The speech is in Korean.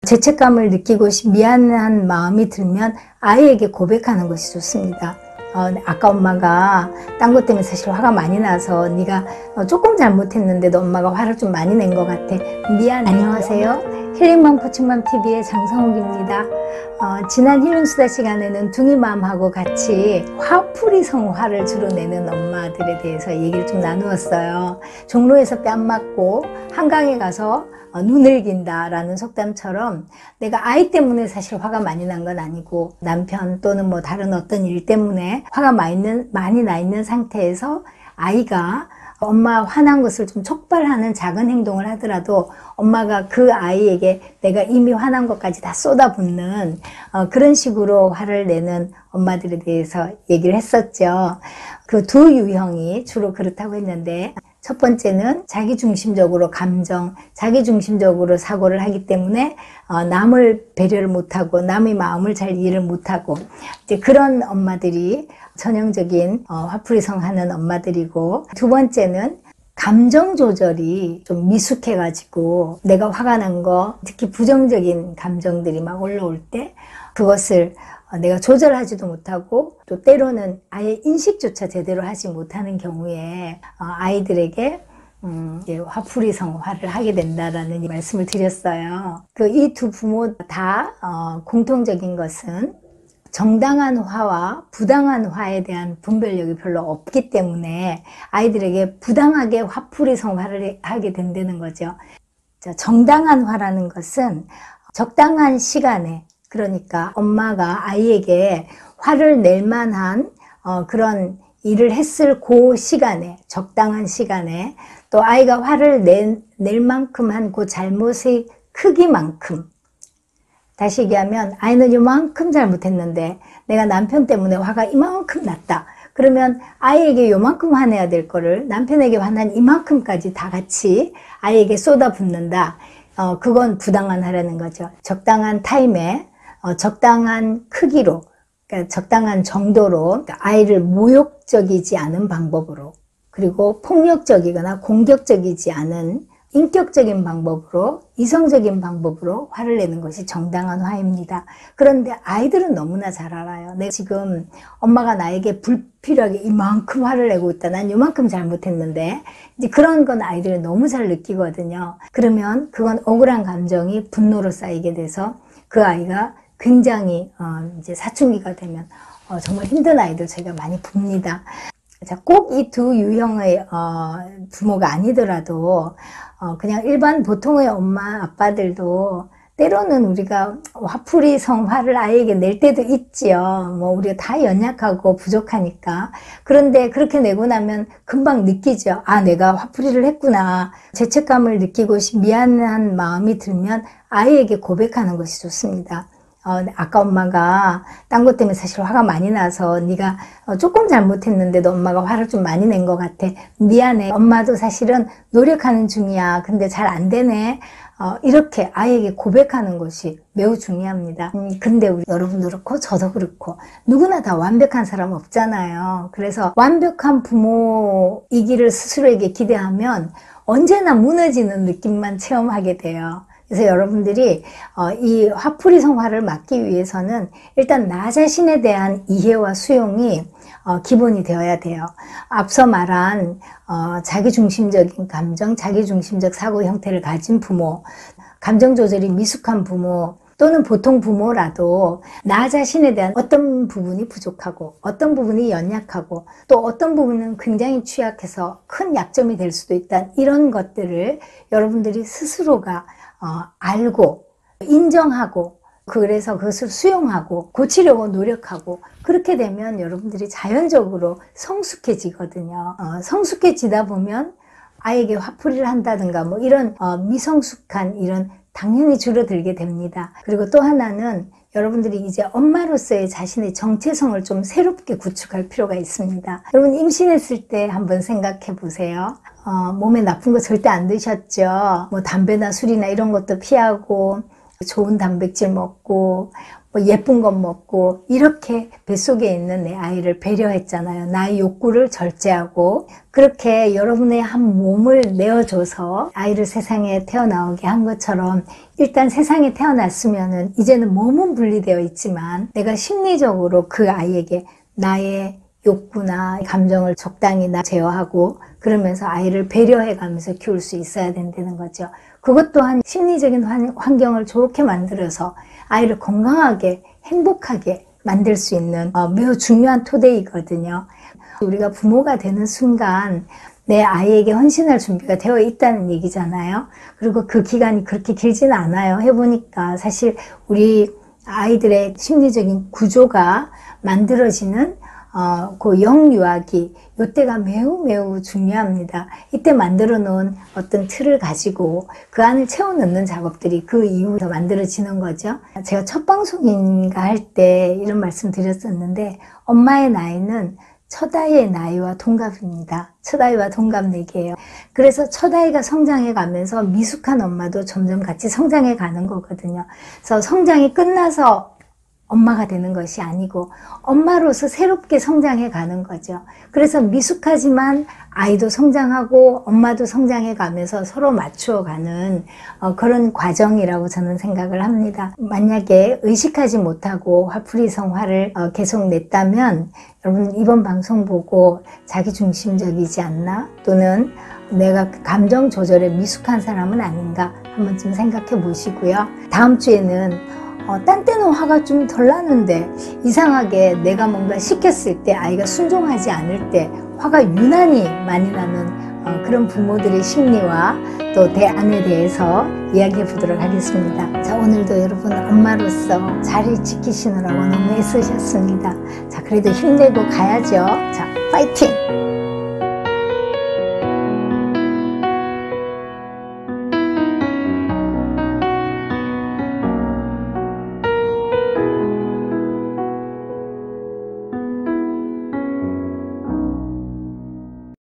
죄책감을 느끼고 미안한 마음이 들면 아이에게 고백하는 것이 좋습니다. 아까 엄마가 딴 것 때문에 사실 화가 많이 나서 네가 조금 잘못했는데도 엄마가 화를 좀 많이 낸 것 같아. 미안해. 안녕하세요. 힐링맘 코칭맘 TV의 장성욱입니다. 지난 힐링수다 시간에는 둥이맘하고 같이 화풀이 성화를 주로 내는 엄마들에 대해서 얘기를 좀 나누었어요. 종로에서 뺨 맞고 한강에 가서 눈을 긴다 라는 속담처럼 내가 아이 때문에 사실 화가 많이 난 건 아니고 남편 또는 뭐 다른 어떤 일 때문에 화가 많이 나 있는 상태에서 아이가 엄마 화난 것을 좀 촉발하는 작은 행동을 하더라도 엄마가 그 아이에게 내가 이미 화난 것까지 다 쏟아붓는 그런 식으로 화를 내는 엄마들에 대해서 얘기를 했었죠. 그 두 유형이 주로 그렇다고 했는데, 첫 번째는 자기중심적으로 자기중심적으로 사고를 하기 때문에 남을 배려를 못하고 남의 마음을 잘 이해를 못하고 이제 그런 엄마들이 전형적인 화풀이성 하는 엄마들이고, 두 번째는 감정 조절이 좀 미숙해가지고 내가 화가 난 거, 특히 부정적인 감정들이 막 올라올 때 그것을 내가 조절하지도 못하고 또 때로는 아예 인식조차 제대로 하지 못하는 경우에 아이들에게 화풀이성화를 하게 된다라는 말씀을 드렸어요. 이 두 부모 다 공통적인 것은 정당한 화와 부당한 화에 대한 분별력이 별로 없기 때문에 아이들에게 부당하게 화풀이성화를 하게 된다는 거죠. 정당한 화라는 것은 적당한 시간에, 그러니까 엄마가 아이에게 화를 낼 만한 그런 일을 했을 그 시간에, 적당한 시간에, 또 아이가 화를 낼 만큼 한 그 잘못의 크기만큼, 다시 얘기하면 아이는 요만큼 잘못했는데 내가 남편 때문에 화가 이만큼 났다. 그러면 아이에게 요만큼 화내야 될 거를 남편에게 화난 이만큼까지 다 같이 아이에게 쏟아붓는다. 그건 부당한 화라는 거죠. 적당한 타임에 적당한 크기로, 그러니까 적당한 정도로 아이를 모욕적이지 않은 방법으로, 그리고 폭력적이거나 공격적이지 않은 인격적인 방법으로, 이성적인 방법으로 화를 내는 것이 정당한 화입니다. 그런데 아이들은 너무나 잘 알아요. 내가 지금 엄마가 나에게 불필요하게 이만큼 화를 내고 있다. 난 이만큼 잘못했는데. 이제 그런 건 아이들은 너무 잘 느끼거든요. 그러면 그건 억울한 감정이 분노로 쌓이게 돼서 그 아이가 굉장히 이제 사춘기가 되면 정말 힘든 아이들 제가 많이 봅니다. 자, 꼭 이 두 유형의 부모가 아니더라도 그냥 일반 보통의 엄마 아빠들도 때로는 우리가 화풀이성 화를 아이에게 낼 때도 있지요. 뭐 우리가 다 연약하고 부족하니까. 그런데 그렇게 내고 나면 금방 느끼죠. 아, 내가 화풀이를 했구나. 죄책감을 느끼고 미안한 마음이 들면 아이에게 고백하는 것이 좋습니다. 아까 엄마가 딴 것 때문에 사실 화가 많이 나서 네가 조금 잘못했는데도 엄마가 화를 좀 많이 낸 것 같아. 미안해. 엄마도 사실은 노력하는 중이야. 근데 잘 안 되네. 이렇게 아이에게 고백하는 것이 매우 중요합니다. 근데 여러분도 그렇고 저도 그렇고 누구나 다 완벽한 사람 없잖아요. 그래서 완벽한 부모이기를 스스로에게 기대하면 언제나 무너지는 느낌만 체험하게 돼요. 그래서 여러분들이 이 화풀이성화를 막기 위해서는 일단 나 자신에 대한 이해와 수용이 기본이 되어야 돼요. 앞서 말한 자기중심적인 감정, 자기중심적 사고 형태를 가진 부모, 감정 조절이 미숙한 부모, 또는 보통 부모라도 나 자신에 대한 어떤 부분이 부족하고 어떤 부분이 연약하고 또 어떤 부분은 굉장히 취약해서 큰 약점이 될 수도 있다. 이런 것들을 여러분들이 스스로가 알고 인정하고, 그래서 그것을 수용하고 고치려고 노력하고, 그렇게 되면 여러분들이 자연적으로 성숙해지거든요. 성숙해지다 보면 아이에게 화풀이를 한다든가 뭐 이런 미성숙한 이런 당연히 줄어들게 됩니다. 그리고 또 하나는 여러분들이 이제 엄마로서의 자신의 정체성을 좀 새롭게 구축할 필요가 있습니다. 여러분 임신했을 때 한번 생각해 보세요. 몸에 나쁜 거 절대 안 드셨죠? 뭐 담배나 술이나 이런 것도 피하고 좋은 단백질 먹고 뭐 예쁜 것 먹고 이렇게 뱃속에 있는 내 아이를 배려했잖아요. 나의 욕구를 절제하고 그렇게 여러분의 한 몸을 내어줘서 아이를 세상에 태어나오게 한 것처럼 일단 세상에 태어났으면은 이제는 몸은 분리되어 있지만 내가 심리적으로 그 아이에게 나의 욕구나 감정을 적당히 제어하고 그러면서 아이를 배려해가면서 키울 수 있어야 된다는 거죠. 그것 또한 심리적인 환경을 좋게 만들어서 아이를 건강하게 행복하게 만들 수 있는 매우 중요한 토대이거든요. 우리가 부모가 되는 순간 내 아이에게 헌신할 준비가 되어 있다는 얘기잖아요. 그리고 그 기간이 그렇게 길지는 않아요. 해보니까 사실 우리 아이들의 심리적인 구조가 만들어지는 그 영유아기, 이때가 매우 중요합니다. 이때 만들어 놓은 어떤 틀을 가지고 그 안을 채워 넣는 작업들이 그 이후부터 만들어지는 거죠. 제가 첫 방송인가 할 때 이런 말씀 드렸었는데 엄마의 나이는 첫 아이의 나이와 동갑입니다. 첫 아이와 동갑 얘기예요. 그래서 첫 아이가 성장해 가면서 미숙한 엄마도 점점 같이 성장해 가는 거거든요. 그래서 성장이 끝나서 엄마가 되는 것이 아니고 엄마로서 새롭게 성장해 가는 거죠. 그래서 미숙하지만 아이도 성장하고 엄마도 성장해 가면서 서로 맞추어 가는 그런 과정이라고 저는 생각을 합니다. 만약에 의식하지 못하고 화풀이 성화를 계속 냈다면 여러분 이번 방송 보고 자기중심적이지 않나? 또는 내가 감정 조절에 미숙한 사람은 아닌가? 한 번쯤 생각해 보시고요. 다음 주에는 딴 때는 화가 좀 덜 나는데 이상하게 내가 뭔가 시켰을 때 아이가 순종하지 않을 때 화가 유난히 많이 나는 그런 부모들의 심리와 또 대안에 대해서 이야기해 보도록 하겠습니다. 자, 오늘도 여러분 엄마로서 자리 지키시느라고 너무 애쓰셨습니다. 자, 그래도 힘내고 가야죠. 자, 파이팅!